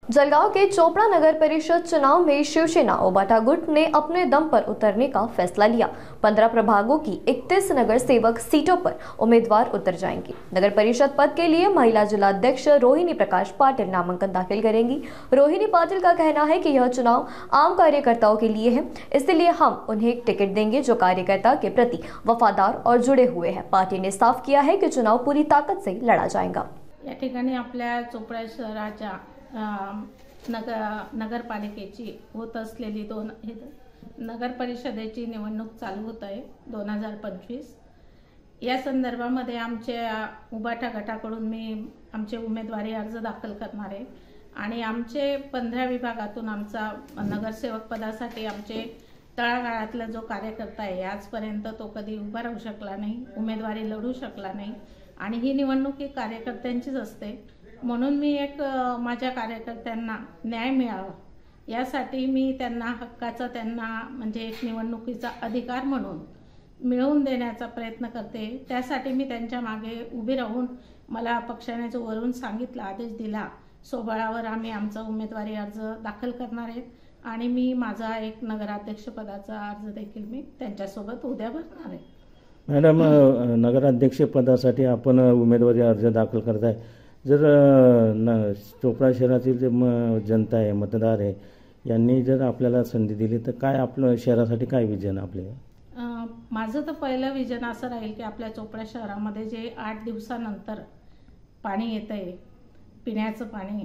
जलगांव के चोपड़ा नगर परिषद चुनाव में शिवसेना उबाटा गुट ने अपने दम पर उतरने का फैसला लिया। 15 प्रभागों की 31 नगर सेवक सीटों पर उम्मीदवार उतर जाएंगे। नगर परिषद पद के लिए महिला जिला अध्यक्ष रोहिणी प्रकाश पाटिल नामांकन दाखिल करेंगी। रोहिणी पाटिल का कहना है कि यह चुनाव आम कार्यकर्ताओं के लिए है, इसलिए हम उन्हें टिकट देंगे जो कार्यकर्ता के प्रति वफादार और जुड़े हुए हैं। पार्टी ने साफ किया है कि चुनाव पूरी ताकत से लड़ा जाएगा। या ठिकाणी आपल्या चोपडा शहराच्या नगरपालिकेची होत असलेली नगर परिषदेची निवडणूक चालू होत आहे 2025। या संदर्भामध्ये आमच्या उबाटा गटाकडून मी आमचे उमेदवारी अर्ज दाखल करणार आहे आणि आमचे 15 विभागातून आमचा नगरसेवक पदासाठी आमचे तळागाळातला जो कार्यकर्ता आहे आजपर्यंत तो कधी उभा राहू शकला नाही, उमेदवारी लढू शकला नाही आणि ही निवडणूक ही कार्यकर्त्यांचीच असते। म्हणून मी एक माझ्या कार्यकर्त्यांना न्याय मिळावा यासाठी मी त्यांना हक्काचा त्यांना म्हणजे एक निवडणुकीचा अधिकार म्हणून मिळवून देण्याचा प्रयत्न करते। त्यासाठी मी त्यांच्या मागे उभी राहून मला पक्षाने जो वरून सांगितला आदेश दिला सोबळावर आम्ही आमचा उमेदवारी अर्ज दाखल करणार आहे आणि मी माझा एक नगराध्यक्ष पदाचा अर्ज देखील मी त्यांच्यासोबत उद्या भरणार आहे। मॅडम, नगराध्यक्ष पदासाठी आपण उमेदवारी अर्ज दाखल करताय, जर चोपडा शहरातील जे जनता आहे, मतदार आहे, यांनी जर आपल्याला संधी दिली तर काय आपलं शहरासाठी काय विजन आपले? माझं तर पहिलं विजन असं राहील की आपल्या चोपडा शहरामध्ये जे 8 दिवसानंतर पाणी येत आहे, पिण्याचं पाणी,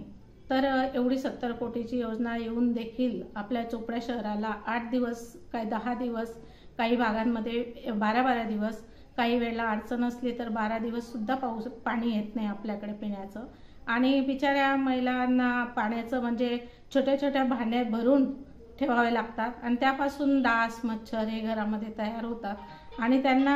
तर एवढी 70 कोटीची योजना येऊन देखील आपल्या चोपडा शहराला 8 दिवस काय 10 दिवस, काही भागांमध्ये 12-12 दिवस, काही वेळेला अडचण असली तर 12 दिवस सुद्धा पाणी येत नाही आपल्याकडे पिण्याचं। आणि बिचाऱ्या महिलांना पाण्याचं म्हणजे छोट्या छोट्या भांड्यात भरून ठेवावे लागतात आणि त्यापासून डास मच्छर हे घरामध्ये तयार होतात आणि त्यांना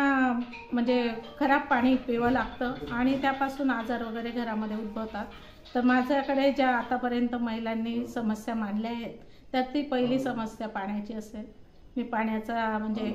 म्हणजे खराब पाणी पिवं लागतं आणि त्यापासून आजार वगैरे घरामध्ये उद्भवतात। तर माझ्याकडे ज्या आतापर्यंत महिलांनी समस्या मांडल्या आहेत तर ती पहिली समस्या पाण्याची असेल। मी पाण्याचा म्हणजे